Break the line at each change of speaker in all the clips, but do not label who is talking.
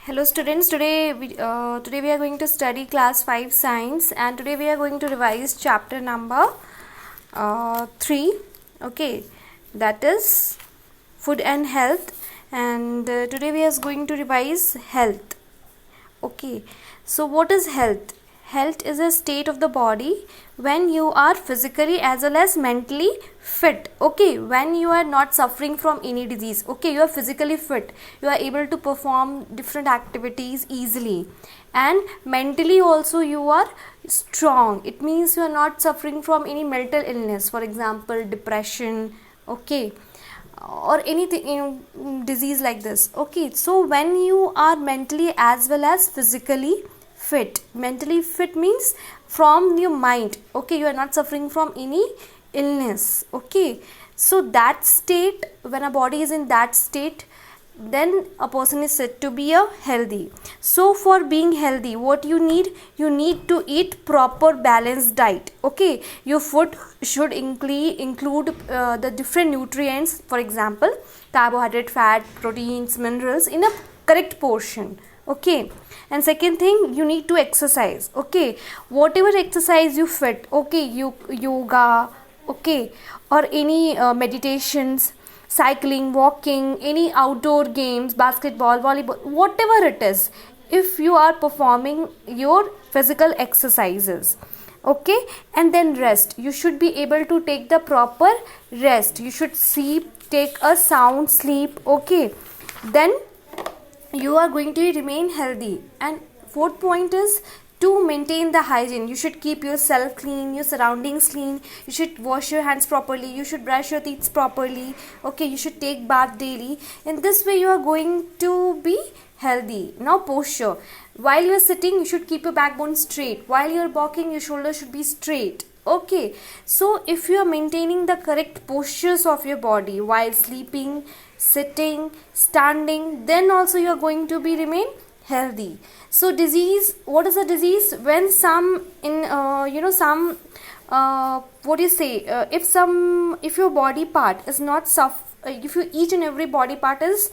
Hello students, today we are going to study class 5 science, and today we are going to revise chapter number 3, okay, that is food and health. And today we are going to revise health. Okay, so what is health? Health is a state of the body when you are physically as well as mentally fit. Okay, when you are not suffering from any disease. Okay, you are physically fit, you are able to perform different activities easily, and mentally also you are strong. It means you are not suffering from any mental illness, for example depression, okay, or anything, disease like this. Okay, so when you are mentally as well as physically fit, mentally fit means from your mind, okay, you are not suffering from any illness. Okay, so that state, when a body is in that state, then a person is said to be a healthy. So for being healthy, what you need to eat proper balanced diet. Okay, your food should include the different nutrients, for example carbohydrate, fat, proteins, minerals in a correct portion. Okay, and second thing, you need to exercise. Okay, whatever exercise you fit, okay, yoga, okay, or any meditations, cycling, walking, any outdoor games, basketball, volleyball, whatever it is, if you are performing your physical exercises, okay, and then rest, you should be able to take the proper rest, you should sleep, take a sound sleep, okay, then you are going to remain healthy. And fourth point is to maintain the hygiene. You should keep yourself clean, your surroundings clean, you should wash your hands properly, you should brush your teeth properly, okay, you should take bath daily. In this way you are going to be healthy. Now posture, while you are sitting you should keep your backbone straight, while you are walking your shoulders should be straight. Okay, so if you are maintaining the correct postures of your body while sleeping, sitting, standing, then also you are going to be remain healthy. So disease, what is a disease? When some in some what do you say, if your body part is not if you each and every body part is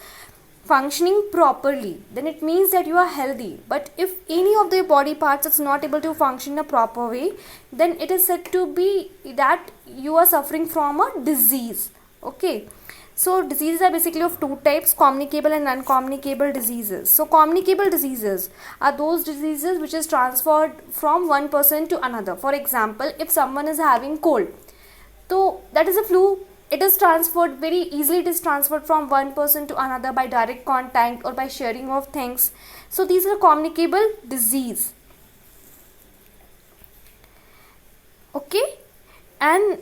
functioning properly, then it means that you are healthy. But if any of the body parts is not able to function in a proper way, then it is said to be that you are suffering from a disease. Okay, so diseases are basically of two types, communicable and non-communicable diseases. So communicable diseases are those diseases which is transferred from one person to another. For example, if someone is having cold, so that is a flu, it is transferred very easily, it is transferred from one person to another by direct contact or by sharing of things. So these are communicable disease. Okay, and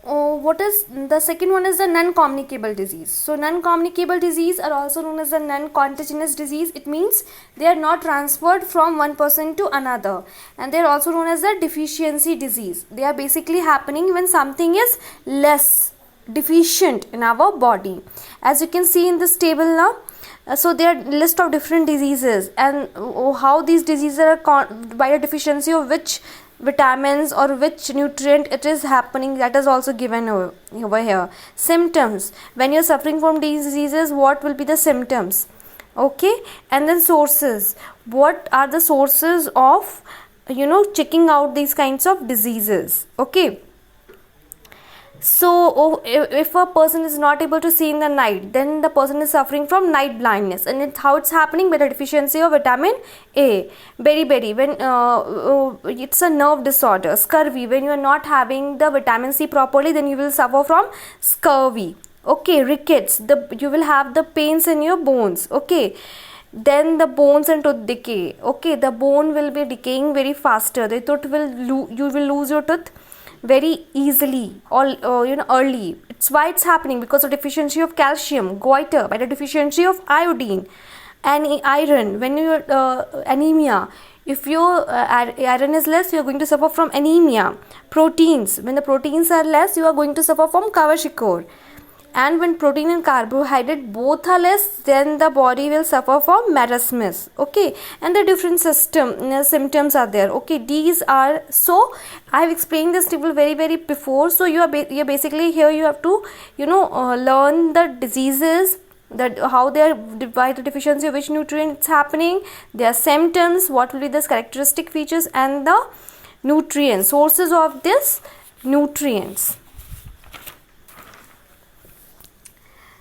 what is the second one is the non-communicable disease. So non-communicable disease are also known as the non-contagious disease. It means they are not transferred from one person to another, and they are also known as the deficiency disease. They are basically happening when something is less deficient in our body. As you can see in this table now, so there are list of different diseases, and how these diseases are by a deficiency of which vitamins or which nutrient it is happening, that is also given over here. Symptoms, when you are suffering from these diseases, what will be the symptoms? Okay, and then sources, what are the sources of checking out these kinds of diseases? Okay, so if a person is not able to see in the night, then the person is suffering from night blindness, and how it's happening? By the deficiency of vitamin A. Beriberi, when it's a nerve disorder. Scurvy, when you are not having the vitamin C properly, then you will suffer from scurvy. Okay, rickets, you will have the pains in your bones. Okay, then the bones and tooth decay. Okay, the bone will be decaying very faster, the tooth will you will lose your tooth very easily, early. It's why it's happening, because of deficiency of calcium. Goiter, by the deficiency of iodine. And iron, when you anemia, if your iron is less, you are going to suffer from anemia. Proteins, when the proteins are less, you are going to suffer from kwashiorkor. And when protein and carbohydrate both are less, then the body will suffer from marasmus. Okay, and the different symptoms are there. Okay, these are, so I have explained this table very before. So you are basically here, you have to learn the diseases that how their vital deficiency of which nutrient it's happening, their symptoms, what will be the characteristic features, and the nutrients, sources of this nutrients.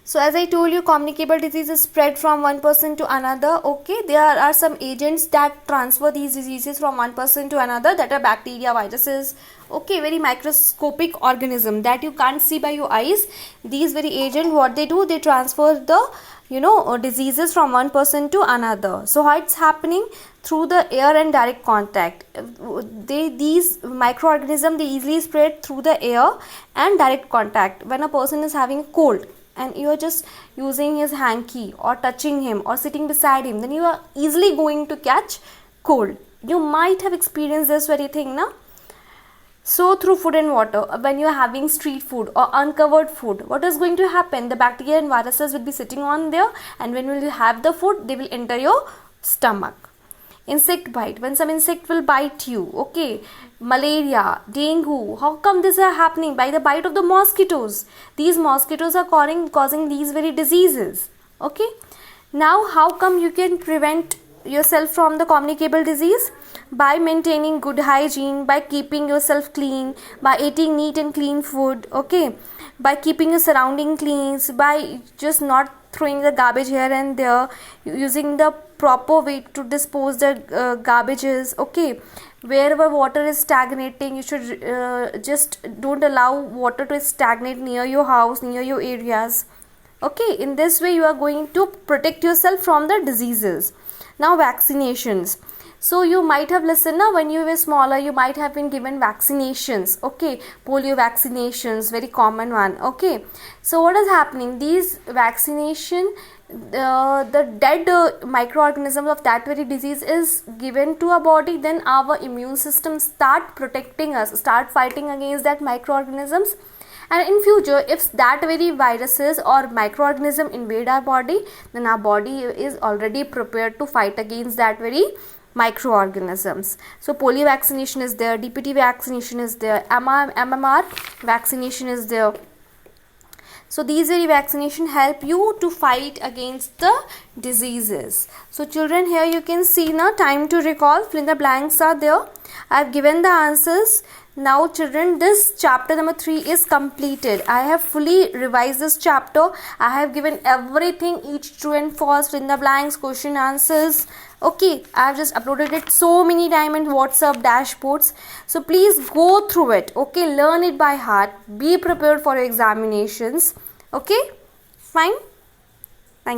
So as I told you, communicable diseases spread from one person to another. Okay, there are some agents that transfer these diseases from one person to another, that are bacteria, viruses. Okay, very microscopic organism that you can't see by your eyes. These very agent, what they do, they transfer the diseases from one person to another. So how it's happening? Through the air and direct contact. These microorganisms, they easily spread through the air and direct contact. When a person is having cold and you are just using his hanky or touching him or sitting beside him, then you are easily going to catch cold. You might have experienced this very thing, na? So through food and water, when you are having street food or uncovered food, what is going to happen? The bacteria and viruses will be sitting on there, and when you have the food, they will enter your stomach. Insect bite, when some insect will bite you. Okay, malaria, dengue, how come this is happening? By the bite of the mosquitoes. These mosquitoes are causing these very diseases. Okay, now how come you can prevent yourself from the communicable disease? By maintaining good hygiene, by keeping yourself clean, by eating neat and clean food. Okay, by keeping your surrounding clean, by just not throwing the garbage here and there, using the proper way to dispose the garbages. Okay, wherever water is stagnating, you should just don't allow water to stagnate near your house, near your areas. Okay, in this way you are going to protect yourself from the diseases. Now vaccinations. So you might have listened, now when you were smaller, you might have been given vaccinations. Okay, polio vaccinations, very common one. Okay, so what is happening? These vaccination, the dead microorganisms of that very disease is given to our body, then our immune system start protecting us, start fighting against that microorganisms. And in future, if that very viruses or microorganism invade our body, then our body is already prepared to fight against that very microorganisms. So polio vaccination is there, DPT vaccination is there, MMR vaccination is there. So these very vaccination help you to fight against the diseases. So children, here you can see now, time to recall, fill in the blanks are there. I have given the answers. Now children, this chapter number 3 is completed. I have fully revised this chapter. I have given everything, each true and false, fill in the blanks, question answers. Okay, I have just uploaded it so many times in WhatsApp dashboards. So please go through it. Okay, learn it by heart. Be prepared for your examinations. Okay, fine.